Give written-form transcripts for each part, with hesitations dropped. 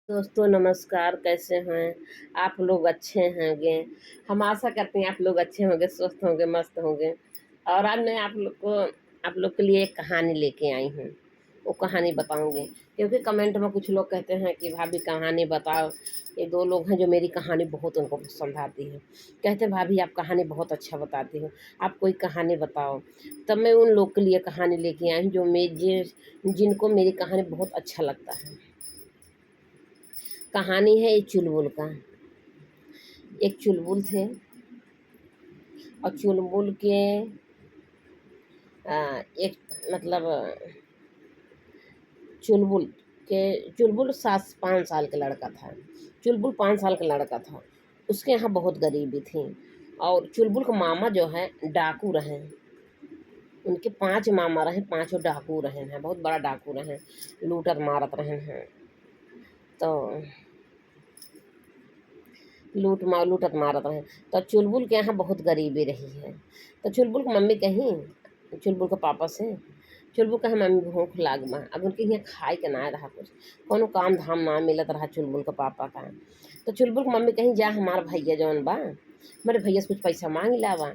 दोस्तों नमस्कार, कैसे हैं आप लोग? अच्छे होंगे। हम आशा करते हैं आप लोग अच्छे होंगे, स्वस्थ होंगे, मस्त होंगे। और आज मैं आप लोग के लिए एक कहानी लेके आई हूँ। वो कहानी बताऊंगी क्योंकि कमेंट में कुछ लोग कहते हैं कि भाभी कहानी बताओ। ये दो लोग हैं जो मेरी कहानी बहुत उनको पसंद आती है। कहते भाभी आप कहानी बहुत अच्छा बताती हो, आप कोई कहानी बताओ। तब मैं उन लोग के लिए कहानी लेके आई हूँ जिनको मेरी कहानी बहुत अच्छा लगता है। कहानी है एक चुलबुल का। एक चुलबुल थे और चुलबुल के एक मतलब चुलबुल चुलबुल 7-5 साल का लड़का था। चुलबुल 5 साल का लड़का था। उसके यहाँ बहुत गरीबी थी और चुलबुल का मामा जो है डाकू रहे। उनके 5 मामा रहे, पांचों डाकू रहे हैं, बहुत बड़ा डाकू रहे, लूटत मारत रहे हैं। तो लूटत मारत रहे। तो चुलबुल के यहाँ बहुत गरीबी रही है। तो चुलबुल की मम्मी कहीं चुलबुल के पापा से, चुलबुल कहे मम्मी भूख लाग बा। अब उनके यहाँ खाए के ना रहा, कुछ कोनो काम धाम ना मिलत रहा चुलबुल के पापा का। तो चुलबुल की मम्मी कहीं जा हमार भैया जौन बा, मेरे भैया से कुछ पैसा मांग लावा।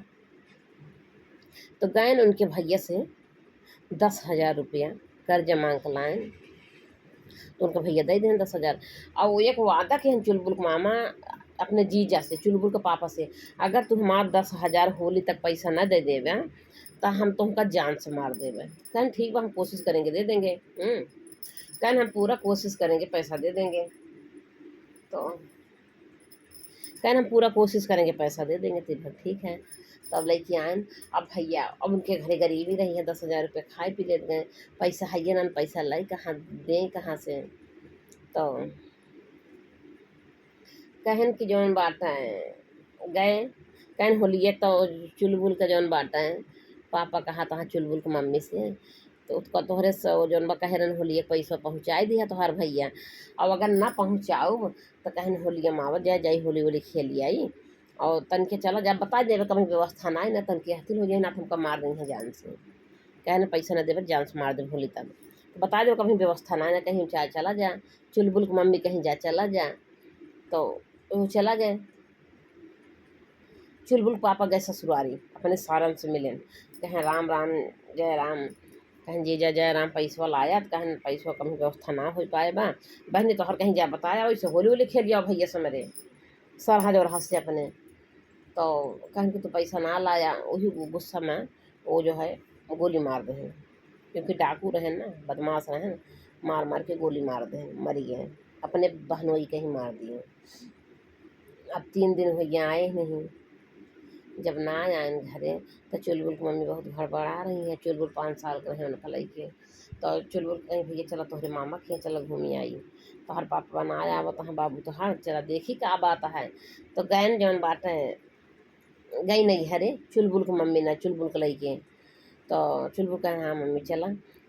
तो गए उनके भैया से 10,000 रुपया कर्ज मांग के लाए। तो उनका भैया दे दें 10,000। और वो एक वादा के चुलबुल के मामा अपने जीजा से, चुलबुल के पापा से, अगर तुम हमार 10,000 होली तक पैसा न दे देवे तो हम तुमका जान से मार देवे। कहन ठीक बा, हम कोशिश करेंगे दे देंगे। कहन हम पूरा कोशिश करेंगे पैसा दे देंगे। तो कहन हम पूरा कोशिश करेंगे पैसा दे देंगे। तो ठीक है। तब लेके आए। अब भैया, अब उनके घरे गरीबी रही है, 10,000 रुपये खाए पी लेते गए। पैसा है ना, पैसा लाई कहाँ, दें कहाँ से। तो कहन की जौन बाटा है गए। कहन होलिए तो चुलबुल का जौन बाटा है, पापा कहा तहाँ चुलबुल के मम्मी से, तो उसका तोहरे से जौन बा कहरन होलिए पैसा पहुँचाई दिया तोहार भैया। अब अगर ना पहुँचाऊ तो कहन होलिया मावत जाए, जाई होली वोली खेली आई। और तन के चला जा बता देवे, कभी व्यवस्था ना ना तन के हथिल हो जाए ना, तुमका मार दें है जान से। कहन पैसा न देवे जान से मार दे होली तब। तो बता दो कभी व्यवस्था ना कहीं चाहे चला जा। चुलबुल की मम्मी कहीं जा चला जा। तो वो चला गए। चुलबुल पापा गए ससुरारी अपने सारन से मिले। कहें राम राम, जय राम। कहें जीजा जय राम, पैसवा लाया। तो कहें पैसवा कहीं व्यवस्था ना हो पाए बा। बहन तो हर कहीं जा बताया, वैसे होली वोली खेल जाओ भैया से मेरे सरहज और हंस से अपने। तो कहें कि तो पैसा ना लाया, वही गुस्सा में वो जो है गोली मार दे। क्योंकि डाकू रहे ना, बदमाश रहे, मार मार के गोली मार दे, मरी गए। अपने बहनोई के ही मार दिए। अब 3 दिन हो गया आए नहीं। जब ना आए घरे तो चुलबुल की मम्मी बहुत गड़बड़ा रही है। चुलबुल 5 साल के रहे उनका लइके। तो चुलबुल कहीं भैया चला तोहरे मामा के चला घूमी आई। तोहर पापा ना आया तहाँ बाबू तो हाँ चला देखी का बात है। तो गैन जौन बात है गई नहीं घरे, चुलबुल की मम्मी ना चुलबुल के लइके। तो चुलबुल कहे हाँ मम्मी चला।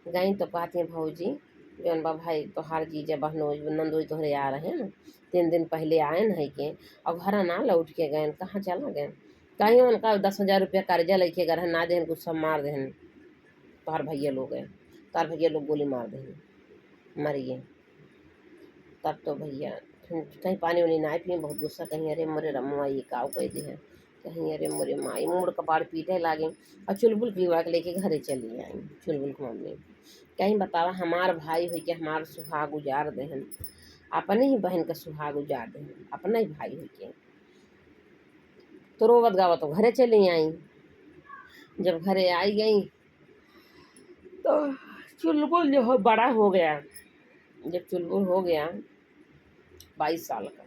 गई तो कहती हैं भौजी जौन बा भाई तोहार जीजा बहनोई नंदोई तोहरे आ रहे हैं ना, 3 दिन पहले आए न है के और घर ना लौट के गए, कहाँ चला गए। कहीं उनका 10,000 रुपया कर्जा लेके गए ना देहन, कुछ सब मार देहन। तोहर भैया लोग गए, तोहर भैया लोग गोली मार देहन, मरिए। तब तो भैया कहीं पानी वानी ना पिए, बहुत गुस्सा। कहीं अरे मोरे रमुआ ये काव कह दी है। कहीं अरे मोरे माई मुड़ कपाड़ पीटे लागे। और चुलबुल की के लेके घरे चली आई चुलबुल की मम्मी। कहीं बतावा हमार भाई हो के हमार सुहाग उजाड़ देहन, अपने ही बहन का सुहाग उजाड़ देहन, अपना ही भाई हो के। तो रोवत गावत तो घरे चली आई। जब घरे आई गई तो चुलबुल जो है बड़ा हो गया। जब चुलबुल हो गया 22 साल का,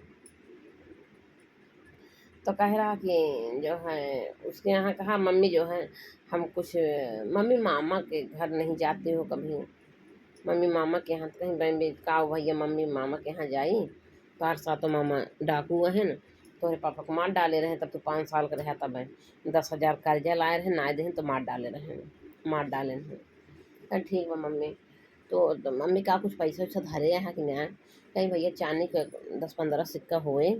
तो कह रहा कि जो है उसके यहाँ कहा मम्मी जो है हम कुछ, मम्मी मामा के घर नहीं जाती हो कभी, मम्मी मामा के यहाँ। तो कहीं बहन का भैया मम्मी मामा के यहाँ जाई तो हर साथ तो मामा डाकू है न, तोहरे पापा को मार डाले रहे। तब तो 5 साल का रहा, तब 10,000 कर्जा लाए रहे ना दे तो मार डाले रहे, मार डाले रहे। कहीं ठीक बा मम्मी। तो मम्मी का कुछ पैसा वैसा धरे है कि ना, कहीं भैया चांदी का 10-15 सिक्का होए।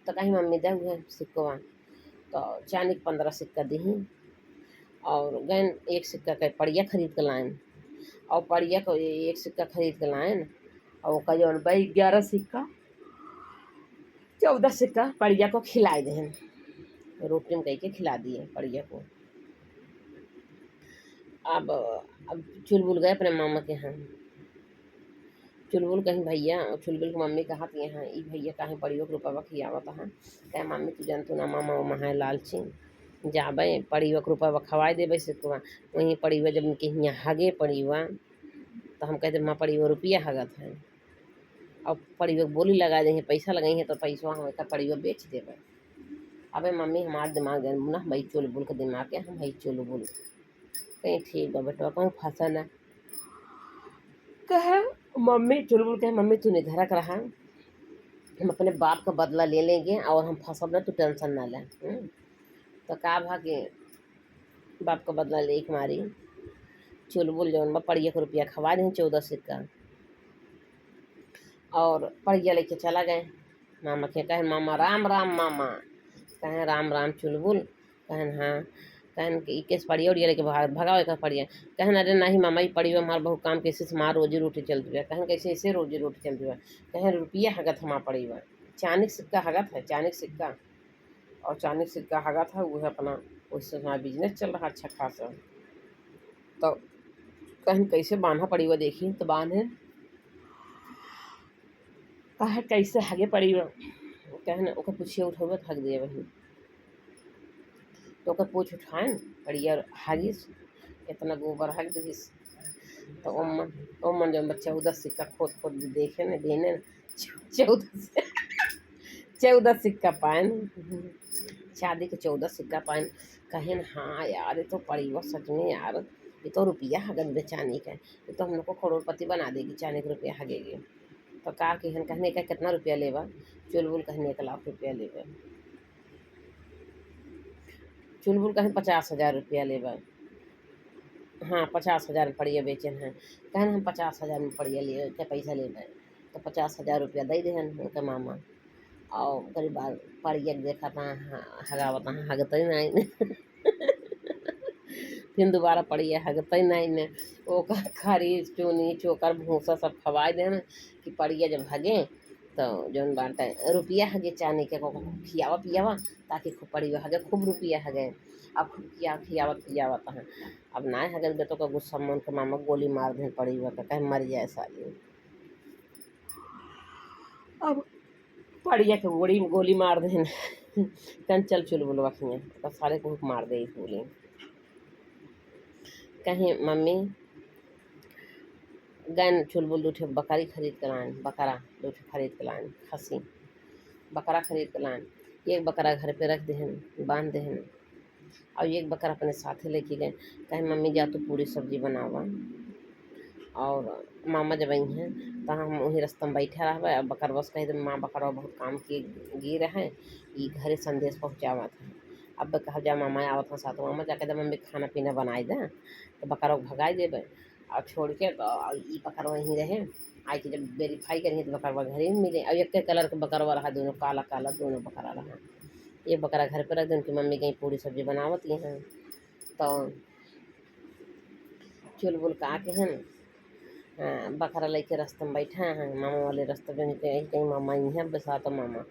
तो कहीं मम्मी दे हुए सिक्कवा। तो चांदी के 15 सिक्का दी। और गैन एक सिक्का का पड़िया खरीद के लाइन, और पड़िया को एक सिक्का खरीद के लाइन। और ओका जौन भाई 11 सिक्का 14 सिक्का पड़िया को खिलाए दहन, रोटी में कह के खिला दिए पड़िया को। अब चुलबुल गए अपने मामा के यहाँ। चुलबुल कहीं भैया, चुलबुल की मम्मी कहा कि यहाँ ई भैया काहे पड़ियो के रुपया खियावत है। कहे मम्मी तू जानतू ना मामा वो महा लालची जाबे पड़ियो के रुपया खवाए देवे से तो वहीं पड़ियो जब उनके यहाँ हगे पड़ियो तो हम कहते माँ पड़ियो रुपया हगत है। अब पड़ियो बोली लगा देंगे पैसा लगाई तो पैसा हम पड़ियो बेच देवे। अबे मम्मी हमारा दिमाग ना भाई चुलबुल के दिमाग के हम भाई चुलबुल कहीं ठीक है बेटा कहूँ फंसा ना। कहे मम्मी चुलबुल कहे मम्मी तू निधरक रहा, हम अपने बाप का बदला ले लेंगे और हम फंसब ना, तू टेंशन ना ले। तो का भागे बाप का बदला ले मारी चुलबुल जौन बा पड़िया के रुपया खवा दें 14 सिक्का और पड़िया लेके चला गए मामा के। कहे मामा राम राम मामा। कहें राम राम चुलबुल। कहन हाँ। कहन कि केस पड़िया उड़िया लेके भगावे का पड़िया। कहन अरे नहीं मामा ये पड़िया हमारे बहुत काम कैसे से हमारा रोजी रोटी चलती है। कहन कैसे ऐसे रोजी रोटी चलती है। कहें रुपया हगत हमारा पड़िया चांदी सिक्का हगत है, चांदी सिक्का और चांदी सिक्का हगत है वो है अपना, उससे हमारा बिजनेस चल रहा अच्छा खासा। तो कहन कैसे बांधा पड़िया देखी तो बांधे कहे कैसे हगे पड़िया। कहन ओके पूछिए उठोगे तो हग दिए वही तो ओके पूछ उठाएन पड़िया हगिस इतना गोबर हग दिस। तो ओमन जब 14 सिक्का खोद खोद देखे न देने 14 सिक्का पाइन शादी के 14 सिक्का पाइन। कहें हाँ यार ये तो पड़िया सच में यार ये तो रुपया हगन बेचाने का, ये तो हम लोग को करोड़पति बना देगी चाने के रुपया हगेगी। तो का कहने का कितना रुपया लेवा। चुलबुल कहने 1 लाख रुपया लेवा। चुलबुल कहें 50,000 रुपया लेवा। हाँ 50,000 में पड़िया बेचन है। कहन हम 50,000 में पड़िया ले क्या पैसा ले गए तो 50,000 रुपया दे देहन उनके मामा। और करीब पड़िया देखा था हगावत हगत ही नहीं फिर दोबारा पड़िया हगत ही नहीं ने वो खरी चूनी चोकर भूसा सब खवाए देन कि पड़िया जब हगे तो जौन बाटे रुपया हगे चाने के खियावा पियावा ताकि खूब पड़िया हगे खूब रुपया हगे। अब खूब खियावत पियावत है। अब ना हगत बेटो का गुस्सा में उनके मामा गोली मार दें पड़िया का कहीं मर जाए साली। अब पड़िया के गोली मार दें कन चल चुलबुल वखिए तो सारे को मार दे गोली। कहीं मम्मी गन चुलबुल दूठे बकरी खरीद कर लान, बकरा दूठे खरीद कर लान, खसी बकरा खरीद कर लान। एक बकरा घर पे रख देहन बांध देहन और एक बकरा अपने साथे लेके गए। कहे मम्मी जा तो पूरी सब्जी बनावा और मामा जब आई हैं तो हम वहीं रास्ते में बैठे रहा। अब बकर बस कह दे माँ बकरवा बहुत काम के गिर है ये घरे संदेश पहुँचावा था। अब कहा जा मामा आवत साथ मामा जाके दे मम्मी खाना पीना बनाए दे तो बकरवा भगाई देवे और छोड़ के तो ये बकरवा वहीं रहे। आई के जब वेरीफाई करेंगे तो बकरवा घर ही मिले और एक कलर का बकरवा रहा, दोनों काला काला दोनों बकरा रहा। एक बकरा घर पर रख दे उनकी मम्मी कहीं पूरी सब्जी बनावत हैं। तो चुलबुल का के हैं हाँ बकरा लेके रास्ते में बैठा हैं मामा वाले रास्ते में कहीं मामा ही हैं बसा तो मामा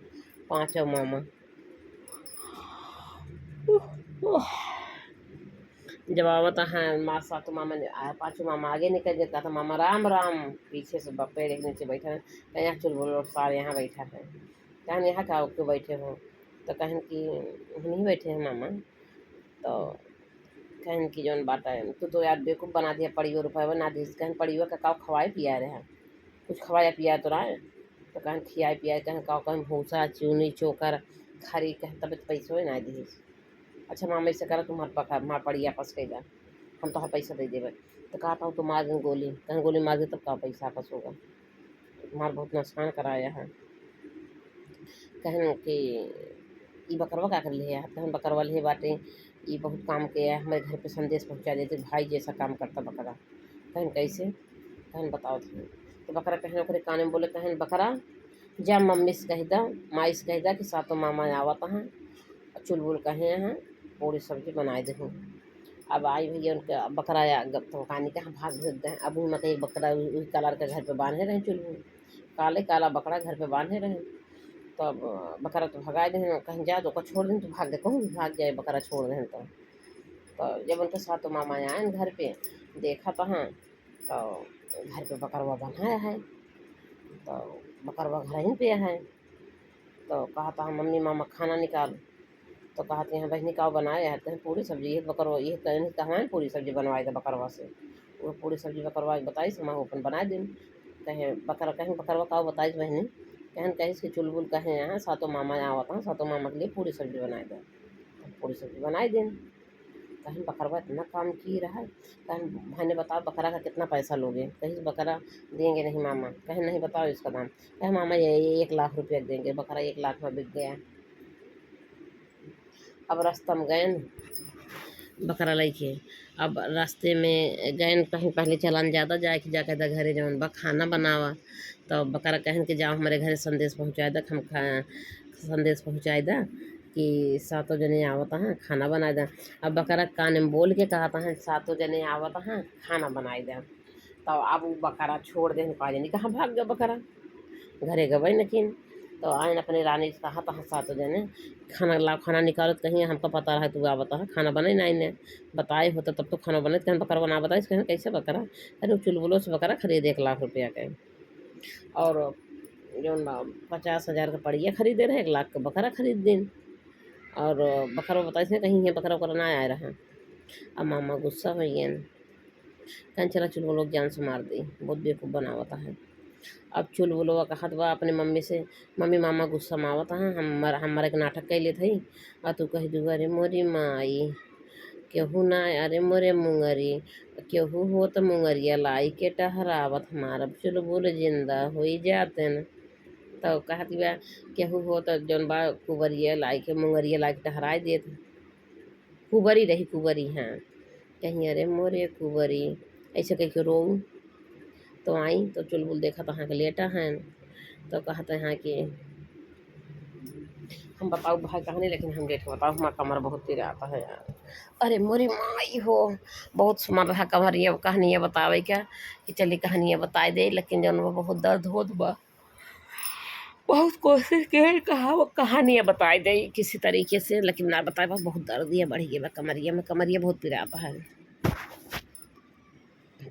पाँचों मामा। जब आवता है माँ सा तो मामा आया पाँचों मामा आगे निकल जाता था मामा राम राम पीछे से पेड़ के नीचे बैठा है। कहीं यहाँ चुलबुल सारे यहाँ बैठा है। कहन यहाँ का क्यों बैठे हो तो कहन कि नहीं बैठे हैं मामा। तो कहन की जौन बात है तू तो यार बेवकूफ़ बना दिया पड़ियो रुपया बना दी। कहन पड़ियो का काव खवाए पिया रहे कुछ खवाया पिया तो रहा तो कहन खियाए पिया कहन काव कहन भूसा चूनी चोकर खरी कहन तब पैसो ना दी। अच्छा मामा ऐसे करा तुम्हारे पका मार पड़िया आपस कैला हम तो पैसा दे देवे। तो कहा था तो मार दें गोली कहन गोली मार दे तब का पैसा आपस होगा तुम्हारा बहुत नुकसान कराया है। कहन कि ई बकरवा का कर लिया कहन बकरवा ले बाटे ये बहुत काम किया है हमारे घर पे संदेश पहुंचा देते भाई जैसा काम करता बकरा। कहन कैसे कहन बताओ थे तो बकरा कहन ओकरे कान में बोले कहन बकरा जा मम्मी से कह दा माई से कह दा कि सातों मामा आवत हैं चुलबुल कहे हैं पूरी सब्जी बनाए देखूँ। अब आई भैया उनका बकरा आया तो कहानी कहाँ भाग गए अब मत एक बकरा उस कलर के घर पे बांधे रहे चुलबुल। काले काला बकरा घर पे बांधे रहे। तो अब बकरा तो भगाए दें, कहीं जा तो छोड़ दें तो भाग दे, कहूँ भी भाग जाए बकरा छोड़ दें तो जब उनके साथ तो मामा आए न घर पे, देखा तहाँ तो घर पे बकरवा बंधाया है, तो बकरवा घर ही पे है। तो कहा था मम्मी मामा खाना निकाल, तो कहते हैं बहनी का बनाए है, कहीं पूरी सब्जी ये बकरवा ये कहीं कहाँ पूरी सब्जी बनवाए थे बकरवा से, वो पूरी सब्जी बकरवा बताई से माँ अपन बनाए दिन। कहीं बकरवा का बताई बहनी, कहीं इसके चुलबुल कहें यहाँ सातों मामा आवत हैं, सातों मामा के लिए पूरी सब्जी बनाए दें, पूरी सब्जी बनाए दिन। कहीं बकरवा इतना काम की रहा है, कहीं भाई ने बताओ बकरा का कितना पैसा लोगे, कहीं बकरा देंगे नहीं मामा, कहीं नहीं बताओ इसका दाम, कहीं मामा ये 1 लाख रुपया देंगे, बकरा 1 लाख में बिक गया। अब रास्ता में गए बकरा लेके, अब रास्ते में गए कहीं पहले चलान ज़्यादा जाए कि जाके घरे जौन बा खाना बनावा, तो बकरा कहन के जाओ हमारे घरे संदेश पहुँचाए दा, हम संदेश पहुँचाए दा कि सातों जने आवत हैं खाना बनाए दा। अब बकरा कान में बोल के कहता है सातों जने आवत हैं खाना बनाए दा। तो अब वो बकरा छोड़ दे, पा जानी कहाँ भाग गया बकरा, घरे गए लेकिन तो आए अपने रानी से कहा तहाँ सातों जने खाना ला, खाना निकालो कहीं हमको पता रहा तू आ बता खाना बने ना इन्हें बताए होता तब तो खाना बने, कहीं बकरा बना बताइस कहीं कैसे बकरा, अरे चुलबुलों से बकरा खरीद 1 लाख रुपया के, और जो 50,000 का पड़िया खरीदे रहे 1 लाख का बकरा खरीद दिन, और बकरा बताइस कहीं ये बकरा बकरा ना आए रहा। अब मामा गुस्सा हो गए, कहीं चला चुलबुलों जान से मार दी, बहुत बेवकूफ़ बनावता है। अब चुलबुलवा कहत बा अपने मम्मी से, मम्मी मामा गुस्सा में आवत हैं, हमारे एक नाटक कैले थी और तू कह दू अरे मोरी माई केहू ना अरे मोरे मुंगरी केहू हो तो मुंगरिया लाई के टहरावत हमारा चुलबुल जिंदा हो जाते न। तो कहती बा केहू हो तो जौन बा कुबरिया लाई के मुंगरिया लाई के टहराए देत, कुबरी रही कुबरी, हाँ कहीं अरे मोरे कुबरी ऐसे कह के रोऊँ। तो आई तो चुलबुल देखा तो हाँ के लेटा हैं, तो कहते हैं कि हम बताओ भाई कहानी, लेकिन हम लेट बताओ हमारा कमर बहुत पीड़ा आता है यार, अरे मोरी माई हो बहुत सुमर रहा कमर, ये कहानियाँ बतावे क्या कि चली कहानियाँ बताए दे, लेकिन जौन वो बहुत दर्द होत बा, बहुत कोशिश के कहा वो कहानियाँ बताए दे किसी तरीके से, लेकिन ना बताए बा बहुत दर्द ये बढ़ गया कमरिया में, कमरिया बहुत पीड़ा आता है।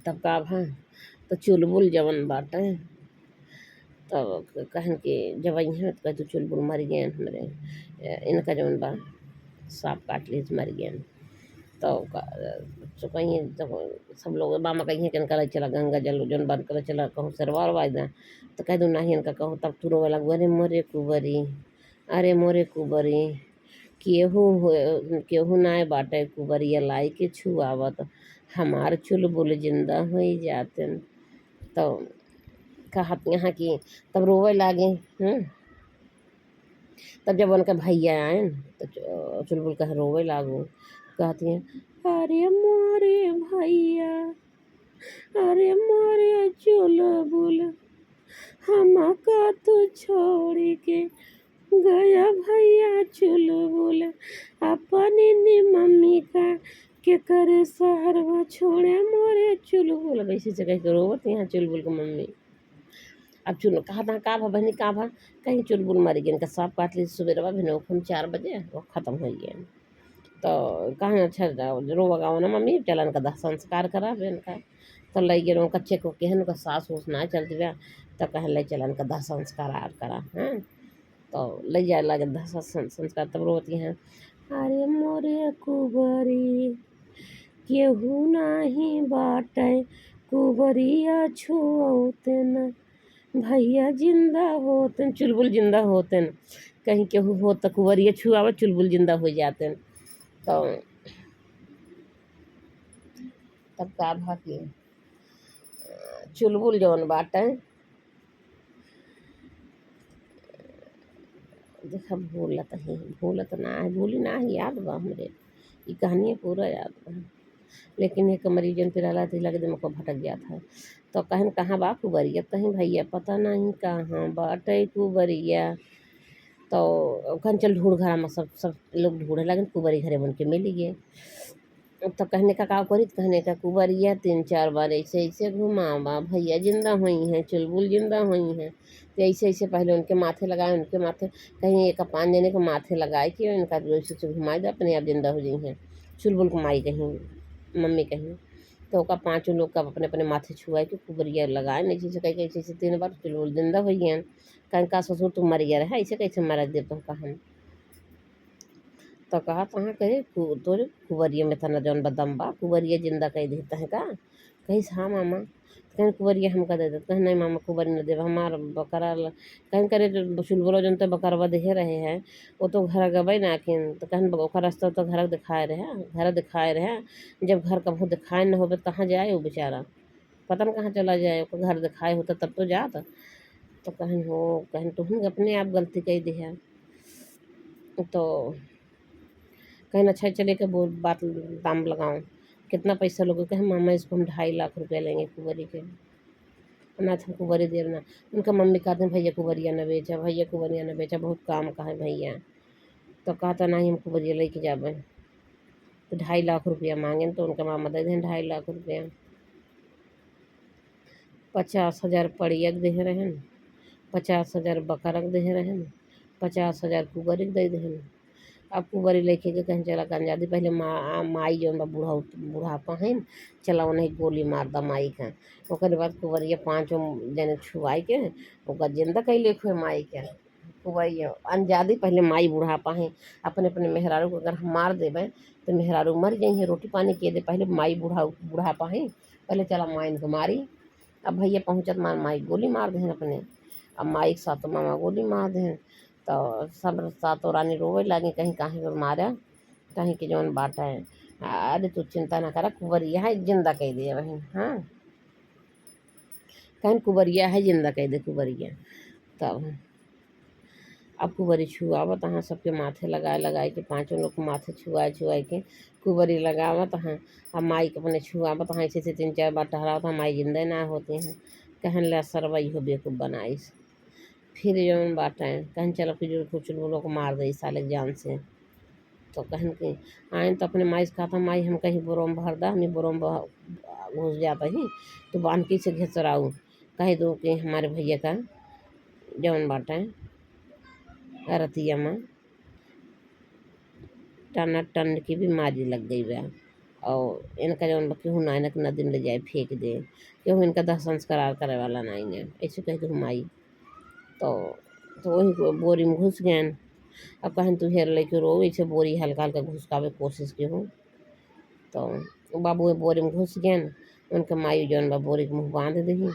तब का हाँ तो चुलबुल जवन बाटे तब कहन कि जब अइहें तो तो चुलबुल मर गए हमारे, इनका जवन बा सांप काट ली मर गए। तो कहीं तो सब लोग मामा कहीं कि इनका चला गंगा जल जन बंद कर चला कहूँ सरवार वायदा, तो कह दू नहीं इनका कहूँ तब तू रोवे लगू अरे मोरे कुबरी, अरे मोरे कुबरी केहू नाय बाटे कुबरिया लाई के छुआवत हमार चुलबुल जिंदा हो जाते। तो कहत यहाँ कि तब रोवे लागे। तब जब उनका भैया आए तो चुलबुल कह रोवे लागू, कहती हैं अरे मोरे भैया अरे मोरे चुलबुल हम का तू छोड़ के गया भैया चुलबुल अपनी मम्मी का के करे शहरवा छोड़े मोरे चुलबुल, वैसे से कह के रोवत यहाँ चुलबुल को मम्मी। अब चुल कहा था का भा बहनी का भा, कहीं चुलबुल मर गए, इनका सांप काट ली सुबह भिनोखुन 4 बजे वो ख़त्म हो गए। तो कहाँ अच्छा रो गाँव ना मम्मी चल इनका दाह संस्कार करा इनका, तो ले गए कच्चे को केहन का सास उस ना चलती बा, तो कहें ले चल इनका दाह संस्कार आर करा। हाँ तो ले जाए लगे दाह संस्कार, तब रोती हैं अरे मोरे कुबरी केहू नाही बाटे कुबरिया छुअते न भैया जिंदा होते, चुलबुल जिंदा होते, कहीं केहू हो तो कुबरिया छुआवा चुलबुल जिंदा हो जाते। तो तब का भा कि चुलबुल जौन बाटे देखा भूलत ना है, भूली ना है, याद बा हमरे ये कहानी पूरा याद बा, लेकिन एक मरीजन फिर हालात लगे दिमाग को भटक गया था। तो कहन कहाँ बा कुबरिया, कहीं भैया पता नहीं कहाँ बाटे कुबरिया। तो कहन चल ढूंढ घर में सब सब लोग ढूंढे लगे कुबरी घरे बन के मिल गए। तो कहने का करी, तो कहने का कुबरिया 3-4 बार ऐसे ऐसे घुमावा, भैया जिंदा हुई हैं, चुलबुल जिंदा हुई हैं। तो ऐसे ऐसे पहले उनके माथे लगाए, उनके माथे कहीं एक 5 जने के माथे लगाए कि इनका जो ऐसे घुमाए दे, अपने आप जिंदा हो जाई हैं। चुलबुल को माई कहीं, मम्मी कहीं, तो ओका 5 लोग का अपने अपने माथे छुआए के कुबरिया लगाए, नहीं से कहीं कैसे ऐसे 3 बार चुलबुल जिंदा हुई हैं। कहीं का ससुर तुम मर गया रहा, ऐसे कैसे मर दे तुमका हम। तो कहा तहाँ कहे तोरे कुंवरिया में तना जौन बदम बा, कुंवरिया जिंदा कह देता है का। कहीं हाँ मामा, कहीं कुंवरिया हमका दे दे, कहीं नहीं मामा कुंवरी न देव हमार बकरा कहीं करे चुलबुलो जन तो बकरवा देहे रहे हैं, वो तो घर गबे नाकिन, तो कहीं ओकर रास्ता तो घर दिखाए रहे, घर दिखाए रहे। जब घर कभू दिखाए न हो कहाँ जाए वो बेचारा, पता न कहाँ चला जाए, ओकर घर दिखाए होता तब तो जाता। तो कहीं हो, कहीं तुम अपने आप गलती कह दी है। तो कहीं अच्छा चले के बात दाम लगाऊं, कितना पैसा लोगे, कहें मामा इसको हम 2.5 लाख रुपया लेंगे कुंवरी के। अनाथ हम कुंवरी देना। उनका मम्मी कहते हैं भैया कुंवरिया न बेचा, भैया कुंवरिया न बेचा, बहुत काम का है भैया। तो कहता नहीं हम कुंवरिया लेके जाबे। तो 2.5 लाख रुपया मांगे, तो उनका मामा दे दें 2.5 लाख रुपया। 50,000 पड़ियक दे रहन, 50,000 बकरक दे रहन, 50,000 कुंवरी दे देहन। अब कुंवरी लेके के कहीं चला गंजादी, पहले माई जौन बा बुढ़ापा है, चला उन्हें गोली मार दा माई का। ओकर बाद कुंवरिया 5 जने छुआई के ओकर जिंदा कैले हुए माई के। कुंवरिया अनजादी पहले माई बुढ़ापा है, अपने अपने मेहरारू को अगर हम मार देवे तो मेहरारू मर जाई है, रोटी पानी के दे। पहले माई बुढ़ापा है, पहले चला माइन को मारी। अब भैया पहुँचत माई गोली मार दें अपने। अब माई के साथ मामा गोली मार दें, तो सब सातों रानी रोवे लगी, कहीं काहे पर मारा, कहीं के जौन बाटा है। अरे तू चिंता ना करा, कुंवरिया है जिंदा कह दिया बहन। हाँ, कहीं कुंवरिया है जिंदा कह दे कुंवरिया। तब अब कुंवरी छुआवत हाँ, सबके माथे लगाए लगाए के 5 लोग को माथे छुआए छुआए के कुंवरी लगावत हाँ। अब माई के अपने छुआवत हाँ, ऐसे 3-4 बार टहरावत हाँ, माई जिंदा ना होती हैं। कहन ला सरवई हो बेकूफ बनाईस। फिर जौन बाटे कहीं चलो कि जो कुछ लोगों को मार दे साले के जान से। तो कहन के आए तो अपने माई से कहा था, माई हम कहीं बोरों भर दा, हमें बोरों घुस जाता ही, तो बानकी से घेचराऊ कह दो कि हमारे भैया का जौन बाटे रतिया में टन टन की बीमारी लग गई बा, और इनका जौन केहू ना इनक नदी में ले जाए फेंक दे, केहू इनका दाह संस्कार करे वाला नहीं है, ऐसे कह दो माई। तो वही बोरी में घुस गए। अब कहन तू हेर लेके रो, ऐसे बोरी हल्का हल्का घुसकावे कोशिश की हूँ। तो बाबू बोरी में घुस गए, उनके माई जौन बा बोरी के मुँह बांध दही।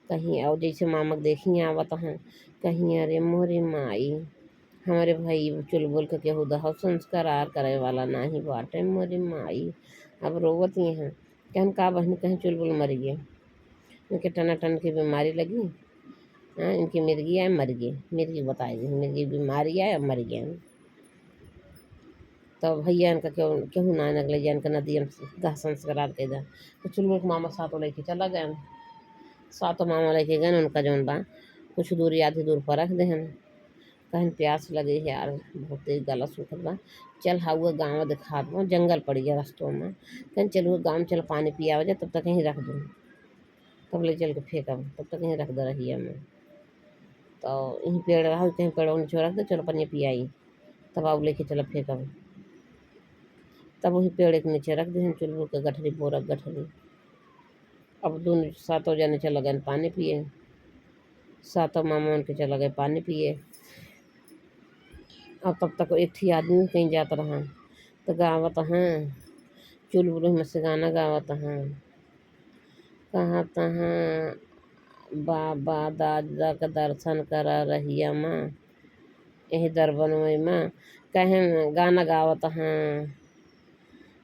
कहीं और जैसे मामक देखी आवत हैं, कहीं अरे मोरी माई हमारे भाई चुलबुल के केहू दह संस्कार करे वाला नाही बाटे मोरी माई। अब रोवत ही हैं, कहन का बहन, कहीं चुलबुल मर गए, इनके टना टन की बीमारी लगी। हाँ, इनकी मिर्गी आए मर गए, मिर्गी बताएगी मिर्गी बीमारी आए मर गए। तो भैया इनका क्यों केहू ना नगले जाए, इनका नदी दाह संस्कार के दा। तो चुलबुल के मामा सातों लेके चला गए, सातों मामा लेके गए, उनका जौन बा कुछ दूरी आधी दूर पर रख देहन। कहन प्यास लगे है यार, बहुत तेज गला सूखत बा, चल हाउआ गाँव दिखा दो, जंगल पड़ गया रास्तों में। कहन चल गाँव चल पानी पिया जा, तब तक कहीं रख दूँ, तब ले चल के फेंकब, तब तक कहीं रख दे रही में। तो यहीं पेड़ रहा, कहीं पेड़ों नीचे रख दे, चलो पनिया पियाई, तब आउ लेके चल फेंकब। तब वही पेड़ के नीचे रख दे चुलबुल के गठरी बोरक गठरी। अब दोनों सातों जने चल गए पानी पिए, सातों मामा उनके चला गए पानी पिए। और तब तक एक थी आदमी कहीं जाता रहा, तो गावत हैं चुलबुल में से गाना गावत हैं, कहाँ तहाँ बाबा दादा का दर्शन करा रहिया माँ, यही दरबनवई माँ। कहें गाना गावत हैं,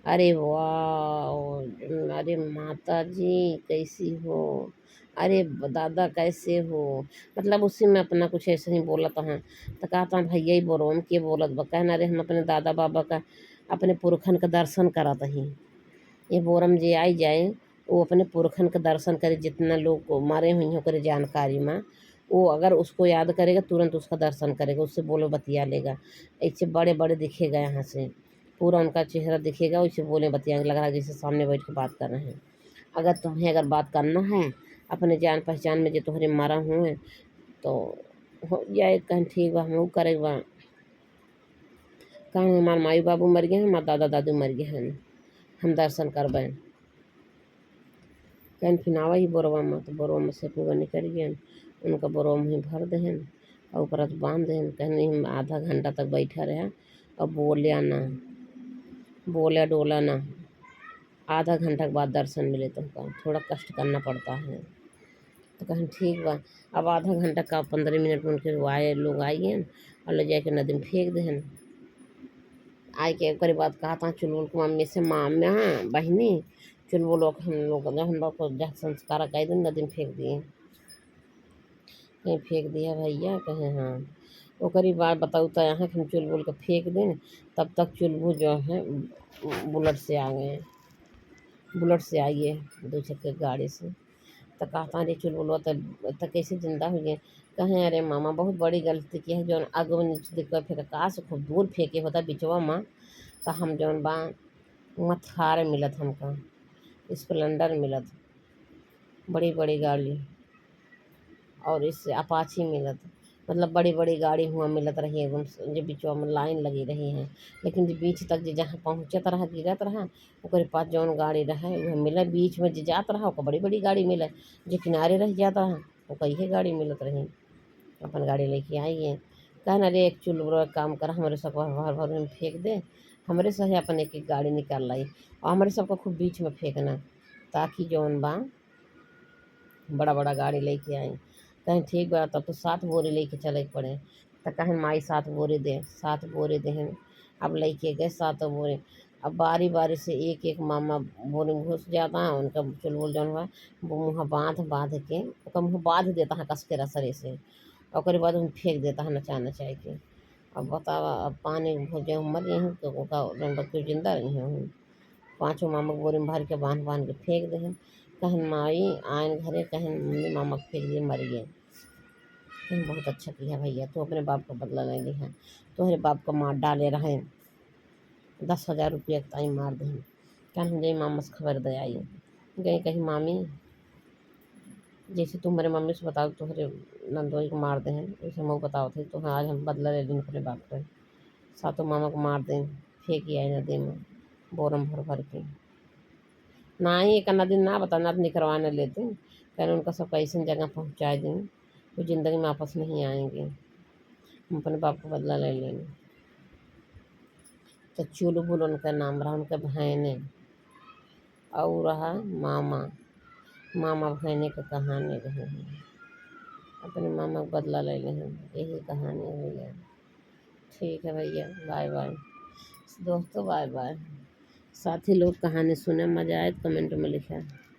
अरे वाह, अरे माता जी कैसी हो, अरे दादा कैसे हो। मतलब उसी में अपना कुछ ऐसे ही बोलत हैं। तो कहता हूँ भैया ही बोलो हम के बोलत बा, कहना अरे हम अपने दादा बाबा का अपने पुरखन का दर्शन करत ही। ये बोरम जे आई जाए वो अपने पुरखन का दर्शन करे, जितना लोग को मारे हुई हो करे जानकारी में, वो अगर उसको याद करेगा तुरंत उसका दर्शन करेगा, उससे बोलो बतिया लेगा, ऐसे बड़े बड़े दिखेगा यहाँ से। पूरा उनका चेहरा दिखेगा, वैसे बोले बतियाएंगे, लग रहा है जैसे सामने बैठ के बात कर रहे हैं। अगर तुम्हें अगर बात करना है अपने जान पहचान में जो तुम्हारे मारा हुए तो हो जाए, कहीं ठीक बा हम करे बा, कहीं हमार माई बाबू मर गए हैं, हमार दादा दादू मर गए हैं, हम दर्शन करबे, कहीं फिनावा ही बोरवा में, तो बोरवा में से पूरा निकल गए, उनका बोरवा में ही भर दहन और ऊपर से बांध दहन। कहीं हम आधा घंटा तक बैठा रहे और बोलिया ना, बोला डोला ना। आधा घंटा के बाद दर्शन मिले तुमको, थोड़ा कष्ट करना पड़ता है। तो कहीं ठीक बा, अब आधा घंटा का 15 मिनट में उनके आए लोग आइए और ले जाके नदी में फेंक दहन। आए के ओकरे बाद कहा था चुलबुल को मम्मी से, मामा बहनी चुलबुल हम लोग जब हम लोग को जहाँ संस्कार कह दिन नदी में फेंक दिए, कहीं फेंक दिया भैया, कहें हाँ। ओकरी बात बताऊ तो यहाँ हम चुलबुल को फेंक दें, तब तक चुलबुल जो है बुलेट से आ गए, बुलेट से आइए 2 चक्के गाड़ी से। तो कहता अरे चुलबुल तो कैसे जिंदा हो गए, कहें अरे मामा बहुत बड़ी गलती की है, जौन आगे नीचे दिख फेंका कहा से खूब दूर फेंके होता बिचवा माँ, तो हम जौन बा वहाँ थार मिलत, हमका स्प्लेंडर मिलत, बड़ी बड़ी गाड़ी, और इससे अपाची मिलत, मतलब बड़ी बड़ी गाड़ी हुआ मिलत रही है एकदम जो बीचवा में लाइन लगी रही है। लेकिन जो बीच तक जो जहाँ पहुँचत रहा गिरत रहा ओकरे पास जौन गाड़ी रहे वह मिले, बीच में जो जात रहा ओकर बड़ी बड़ी गाड़ी मिले, जो किनारे रह जाता रहा वो इहे गाड़ी मिलत रही। अपन गाड़ी लेके आइए, कहना अरे एक चुल काम कर हमारे सब भर भर में फेंक दे, हमारे से अपन एक एक गाड़ी निकाल लाई और हमारे सबको खूब बीच में फेंकना, ताकि जौन बा बड़ा बड़ा गाड़ी लेके आई। कहीं ठीक बा, तब तो 7 बोरी लेके चले के पड़े, तो कहीं माई 7 बोरी दे, 7 बोरी दें। अब लेके गए 7 बोरी, अब बारी बारी से एक एक मामा बोरी में घुस जाता है, उनका चुलबुल जौन हुआ वो मुँह बांध बांध के ओका मुँह बांध देता है कस के रसरे से, और बाद में फेंक देता है नचा नचा के। अब बतावा, अब पानी भोजे मर गई तो ओका जौन बच्चे जिंदा रही हूँ, 5 मामा बोरी में भर के बांध बांध के फेंक दे। कहन माई आयन घरे, कहन मम्मी मामा के फेंक दिए मर गए। कहन बहुत अच्छा किया भैया, तू अपने बाप का बदला नहीं लिया, तुम्हारे बाप का मार डाले रहे, 10,000 रुपया ताई मार दे। कहन हम जाई मामा से खबर दे आई, गई कहीं मामी जैसे तुम्हारे मम्मी से बताओ तुम्हारे नंदोई को मार दे, वैसे हम बताओ थे तो हाँ आज हम बदला ले लें अपने बाप का, 7 मामा को मार दें, फेंक आई नदी में बोरम भर भर के। ना ही एक नदी ना बता ना निकलवाने लेते, कहने उनका सब ऐसी जगह पहुँचा दें वो ज़िंदगी में वापस नहीं आएंगे, हम अपने बाप को बदला ले लेंगे। तो चुलबुल उनका नाम रहा, उनका बहने और रहा मामा, मामा बहने की कहानी रही है, अपने मामा को बदला ले लें, यही कहानी है भैया। ठीक है भैया, बाय बाय दोस्तों, बाय बाय। साथी लोग कहानी सुने मज़ा आए तो कमेंट में लिखा।